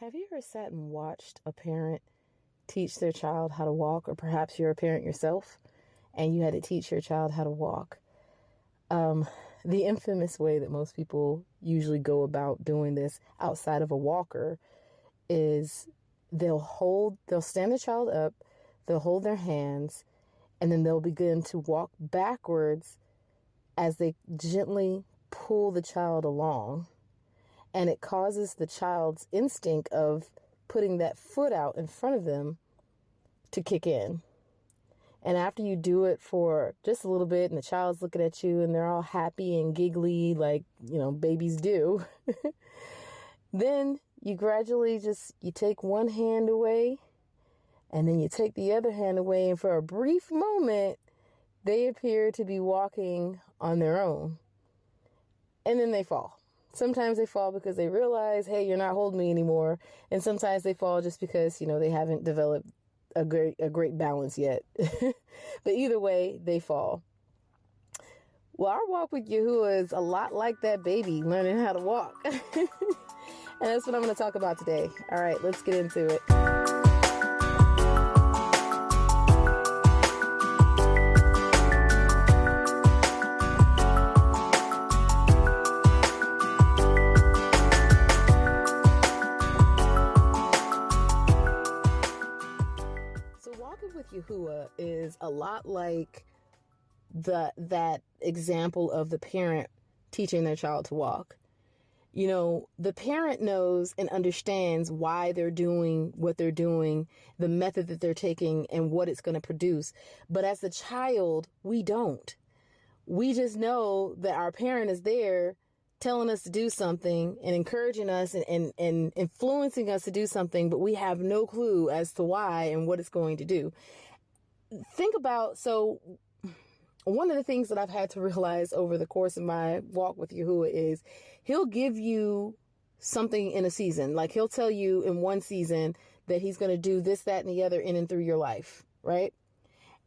Have you ever sat and watched a parent teach their child how to walk, or perhaps you're a parent yourself and you had to teach your child how to walk? The infamous way that most people usually go about doing this outside of a walker is they'll stand the child up, they'll hold their hands, and then they'll begin to walk backwards as they gently pull the child along. And it causes the child's instinct of putting that foot out in front of them to kick in. And after you do it for just a little bit and the child's looking at you and they're all happy and giggly like, babies do, then you gradually you take one hand away and then you take the other hand away. And for a brief moment, they appear to be walking on their own. And then they fall. Sometimes they fall because they realize, hey, you're not holding me anymore. And sometimes they fall just because, they haven't developed a great balance yet. But either way, they fall. Well, our walk with Yahuah is a lot like that baby learning how to walk. And that's what I'm going to talk about today. All right, let's get into it. Yahuah is a lot like that example of the parent teaching their child to walk. The parent knows and understands why they're doing what they're doing, the method that they're taking, and what it's going to produce. But as the child, we don't. We just know that our parent is there telling us to do something and encouraging us and influencing us to do something, but we have no clue as to why and what it's going to do. So one of the things that I've had to realize over the course of my walk with Yahuah is he'll give you something in a season. Like he'll tell you in one season that he's going to do this, that, and the other in and through your life, right?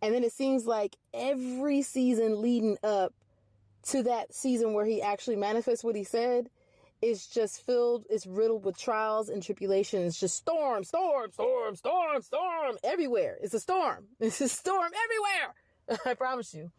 And then it seems like every season leading up to that season where he actually manifests what he said is just it's riddled with trials and tribulations, just storm everywhere. It's a storm. It's a storm everywhere. I promise you.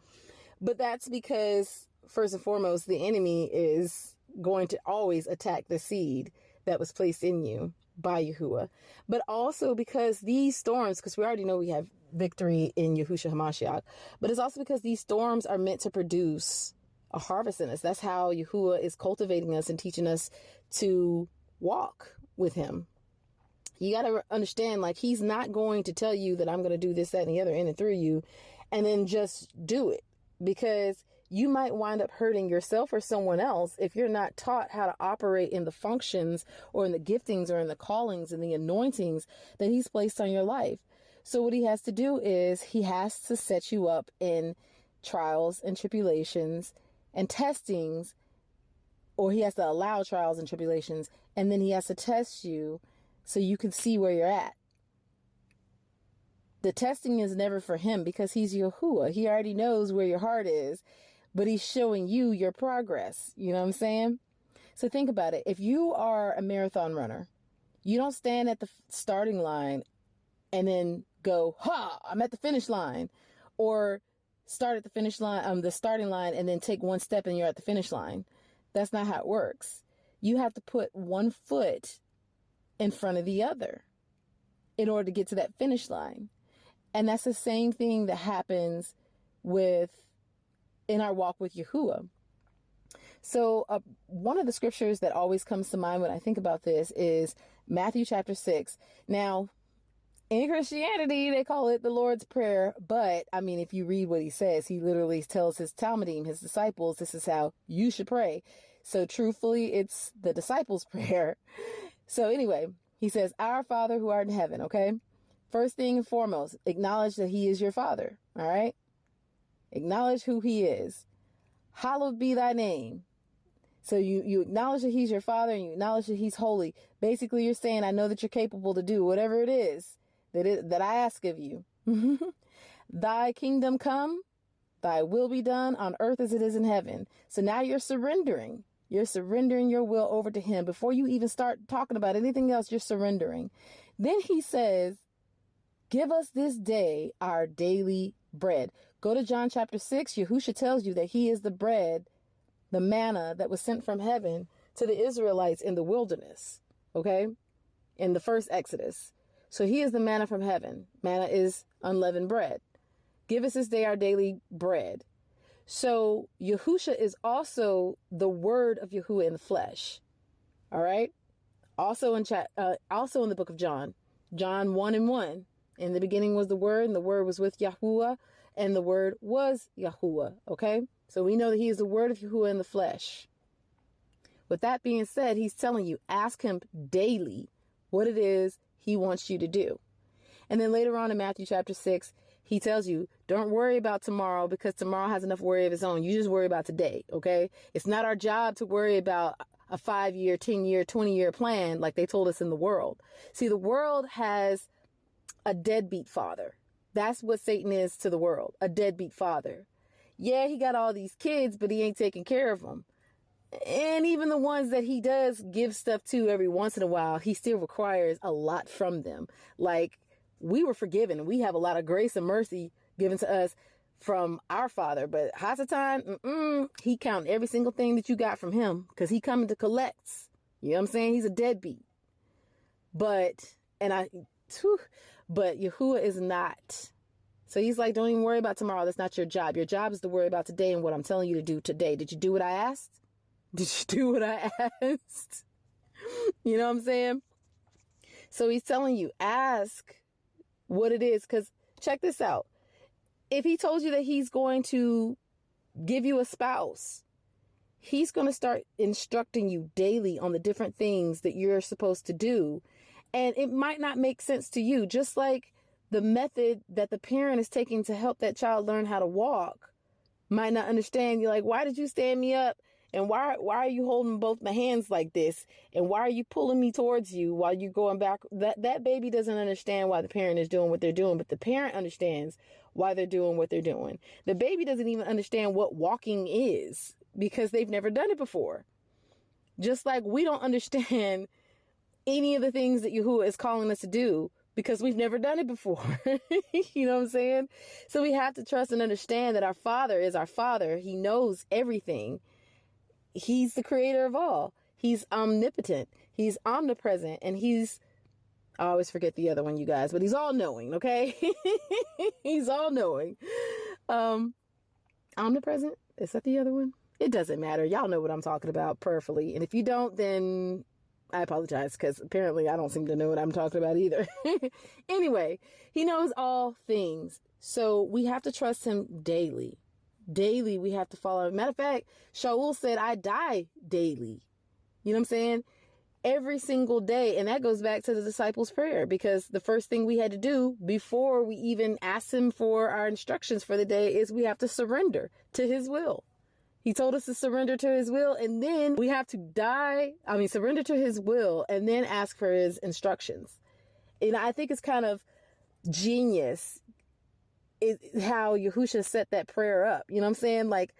But that's because, first and foremost, the enemy is going to always attack the seed that was placed in you by Yahuah. But also because these storms, because we already know we have victory in Yahushua HaMashiach, but it's also because these storms are meant to produce a harvest in us. That's how Yahuah is cultivating us and teaching us to walk with him. You got to understand, he's not going to tell you that I'm going to do this, that, and the other in and through you, and then just do it, because you might wind up hurting yourself or someone else if you're not taught how to operate in the functions or in the giftings or in the callings and the anointings that he's placed on your life. So what he has to do is he has to set you up in trials and tribulations and testings, or he has to allow trials and tribulations, and then he has to test you so you can see where you're at. The testing is never for him because he's Yahuah. He already knows where your heart is, but he's showing you your progress. You know what I'm saying? So think about it. If you are a marathon runner, you don't stand at the starting line and then go, I'm at the finish line, or start at the finish line, the starting line, and then take one step and you're at the finish line. That's not how it works. You have to put one foot in front of the other in order to get to that finish line. And that's the same thing that happens in our walk with Yahuah. So one of the scriptures that always comes to mind when I think about this is Matthew chapter 6. Now, in Christianity, they call it the Lord's Prayer. But, if you read what he says, he literally tells his Talmudim, his disciples, this is how you should pray. So truthfully, it's the disciples' prayer. So anyway, he says, Our Father who art in heaven, okay? First thing and foremost, acknowledge that he is your Father, all right? Acknowledge who he is. Hallowed be thy name. So you acknowledge that he's your Father and you acknowledge that he's holy. Basically, you're saying, I know that you're capable to do whatever it is that I ask of you. Thy kingdom come, thy will be done on earth as it is in heaven. So now you're surrendering. You're surrendering your will over to him. Before you even start talking about anything else, you're surrendering. Then he says, give us this day our daily bread. Go to John chapter 6. Yahushua tells you that he is the bread, the manna that was sent from heaven to the Israelites in the wilderness. Okay? In the first Exodus. So he is the manna from heaven. Manna is unleavened bread. Give us this day our daily bread. So Yahushua is also the word of Yahuah in the flesh. All right. Also in the book of John, John 1:1. In the beginning was the word, and the word was with Yahuah, and the word was Yahuah. Okay. So we know that he is the word of Yahuah in the flesh. With that being said, he's telling you, ask him daily what it is he wants you to do. And then later on in Matthew chapter 6, he tells you, don't worry about tomorrow because tomorrow has enough worry of its own. You just worry about today. Okay. It's not our job to worry about a 5-year, 10-year, 20-year plan like they told us in the world. See, the world has a deadbeat father. That's what Satan is to the world. A deadbeat father. Yeah, he got all these kids, but he ain't taking care of them. And even the ones that he does give stuff to every once in a while, he still requires a lot from them. Like, we were forgiven and we have a lot of grace and mercy given to us from our father. But Hasatan, he counting every single thing that you got from him because he coming to collect. You know what I'm saying? He's a deadbeat. But Yahuah is not. So he's like, don't even worry about tomorrow. That's not your job. Your job is to worry about today and what I'm telling you to do today. Did you do what I asked? Did you do what I asked? You know what I'm saying? So he's telling you, ask what it is. Because check this out. If he told you that he's going to give you a spouse, he's going to start instructing you daily on the different things that you're supposed to do. And it might not make sense to you, just like the method that the parent is taking to help that child learn how to walk might not understand. You're like, why did you stand me up? And why are you holding both my hands like this? And why are you pulling me towards you while you're going back? That baby doesn't understand why the parent is doing what they're doing, but the parent understands why they're doing what they're doing. The baby doesn't even understand what walking is because they've never done it before. Just like we don't understand any of the things that Yahuah is calling us to do because we've never done it before. You know what I'm saying? So we have to trust and understand that our Father is our Father. He knows everything. He's the creator of all. He's omnipotent. He's omnipresent. And I always forget the other one, you guys, but he's all knowing. Okay. He's all knowing. Omnipresent. Is that the other one? It doesn't matter. Y'all know what I'm talking about prayerfully. And if you don't, then I apologize because apparently I don't seem to know what I'm talking about either. Anyway, he knows all things. So we have to trust him daily. Daily, we have to follow. Matter of fact, Shaul said, I die daily. You know what I'm saying? Every single day. And that goes back to the disciples' prayer because the first thing we had to do before we even asked him for our instructions for the day is we have to surrender to his will. He told us to surrender to his will and then we have to surrender to his will and then ask for his instructions. And I think it's kind of genius how Yahushua set that prayer up. You know what I'm saying? Like,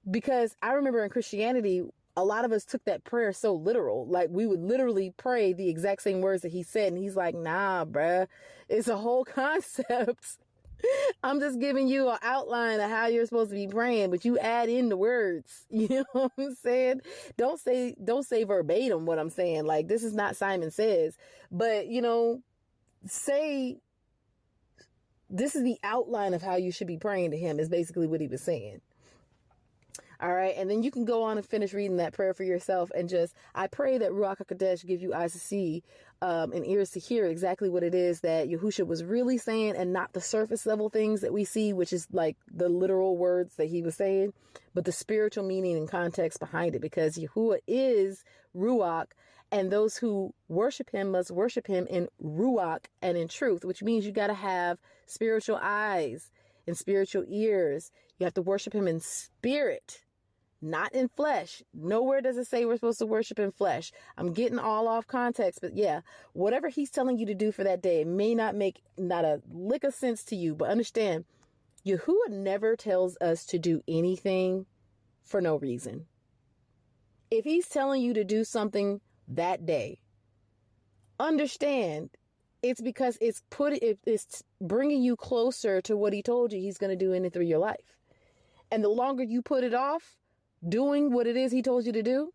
because I remember in Christianity, a lot of us took that prayer so literal. Like we would literally pray the exact same words that he said. And he's like, nah, bruh, it's a whole concept. I'm just giving you an outline of how you're supposed to be praying, but you add in the words. You know what I'm saying? Don't say verbatim what I'm saying. Like, this is not Simon Says, but say, this is the outline of how you should be praying to him is basically what he was saying. All right. And then you can go on and finish reading that prayer for yourself and I pray that Ruach HaKodesh give you eyes to see and ears to hear exactly what it is that Yahushua was really saying and not the surface level things that we see, which is like the literal words that he was saying, but the spiritual meaning and context behind it, because Yahuwah is Ruach and those who worship him must worship him in Ruach and in truth, which means you got to have spiritual eyes and spiritual ears. You have to worship him in spirit, not in flesh. Nowhere does it say we're supposed to worship in flesh. I'm getting all off context, but yeah, whatever he's telling you to do for that day may not make not a lick of sense to you, but understand, Yahuwah never tells us to do anything for no reason. If he's telling you to do something that day, understand it's because it's bringing you closer to what he told you he's going to do in and through your life. And the longer you put it off doing what it is he told you to do,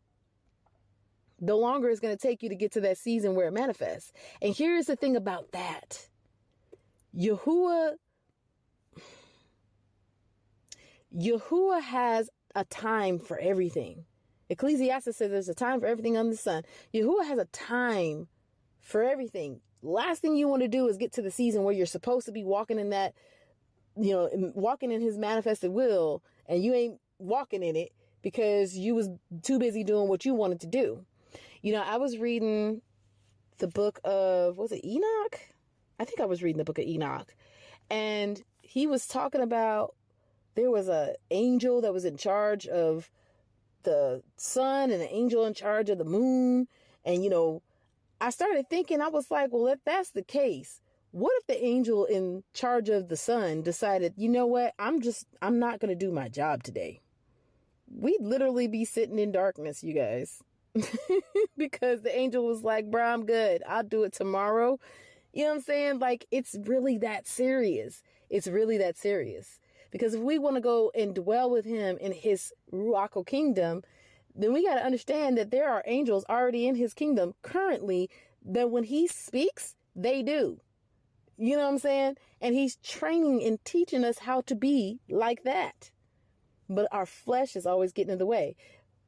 the longer it's going to take you to get to that season where it manifests. And here's the thing about that. Yahuah has a time for everything. Ecclesiastes says there's a time for everything under the sun. Yahuah has a time for everything. Last thing you want to do is get to the season where you're supposed to be walking in that, walking in his manifested will, and you ain't walking in it because you was too busy doing what you wanted to do. I was reading the book of, was it Enoch? I think I was reading the book of Enoch, and he was talking about there was an angel that was in charge of the sun and an angel in charge of the moon. And, I started thinking, I was like, well, if that's the case, what if the angel in charge of the sun decided, you know what, I'm not going to do my job today. We'd literally be sitting in darkness, you guys, because the angel was like, bro, I'm good. I'll do it tomorrow. You know what I'm saying? Like, it's really that serious. It's really that serious. Because if we want to go and dwell with him in his Ruach kingdom, then we got to understand that there are angels already in his kingdom currently that when he speaks, they do. You know what I'm saying? And he's training and teaching us how to be like that. But our flesh is always getting in the way.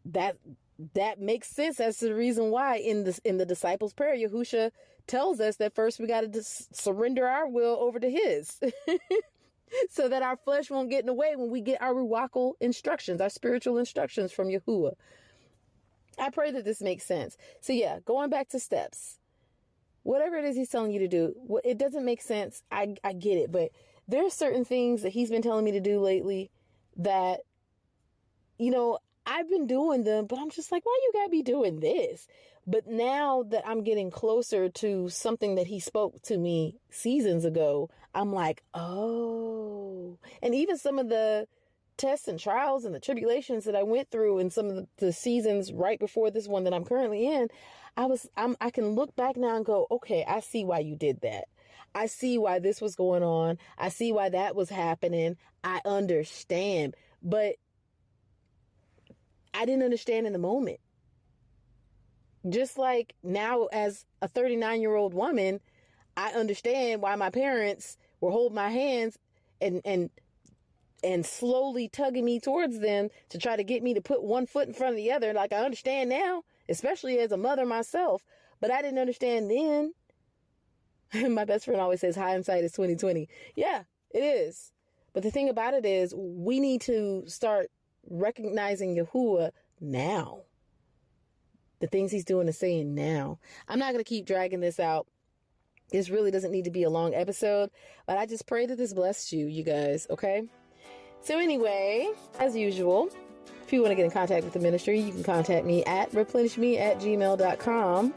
That makes sense. That's the reason why in the disciples' prayer, Yahushua tells us that first we got to surrender our will over to his. So that our flesh won't get in the way when we get our ruachal instructions, our spiritual instructions from Yahuah. I pray that this makes sense. So yeah, going back to steps, whatever it is he's telling you to do, it doesn't make sense. I get it. But there are certain things that he's been telling me to do lately that, I've been doing them, but I'm just like, why you gotta be doing this? But now that I'm getting closer to something that he spoke to me seasons ago, I'm like, oh. And even some of the tests and trials and the tribulations that I went through in some of the seasons right before this one that I'm currently in, I can look back now and go, okay, I see why you did that. I see why this was going on. I see why that was happening. I understand. But I didn't understand in the moment. Just like now as a 39-year-old woman, I understand why my parents were holding my hands and slowly tugging me towards them to try to get me to put one foot in front of the other. Like, I understand now, especially as a mother myself, but I didn't understand then. My best friend always says hindsight is 20/20. Yeah, it is. But the thing about it is we need to start recognizing Yahuah now. The things he's doing and saying now. I'm not going to keep dragging this out. This really doesn't need to be a long episode, but I just pray that this blessed you guys, okay? So anyway, as usual, if you want to get in contact with the ministry, you can contact me at replenishme@gmail.com.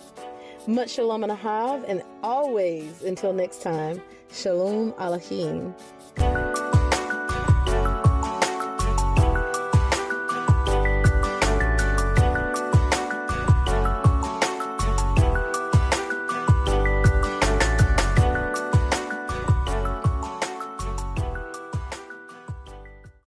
Much shalom and ahav, and always, until next time, shalom alahym.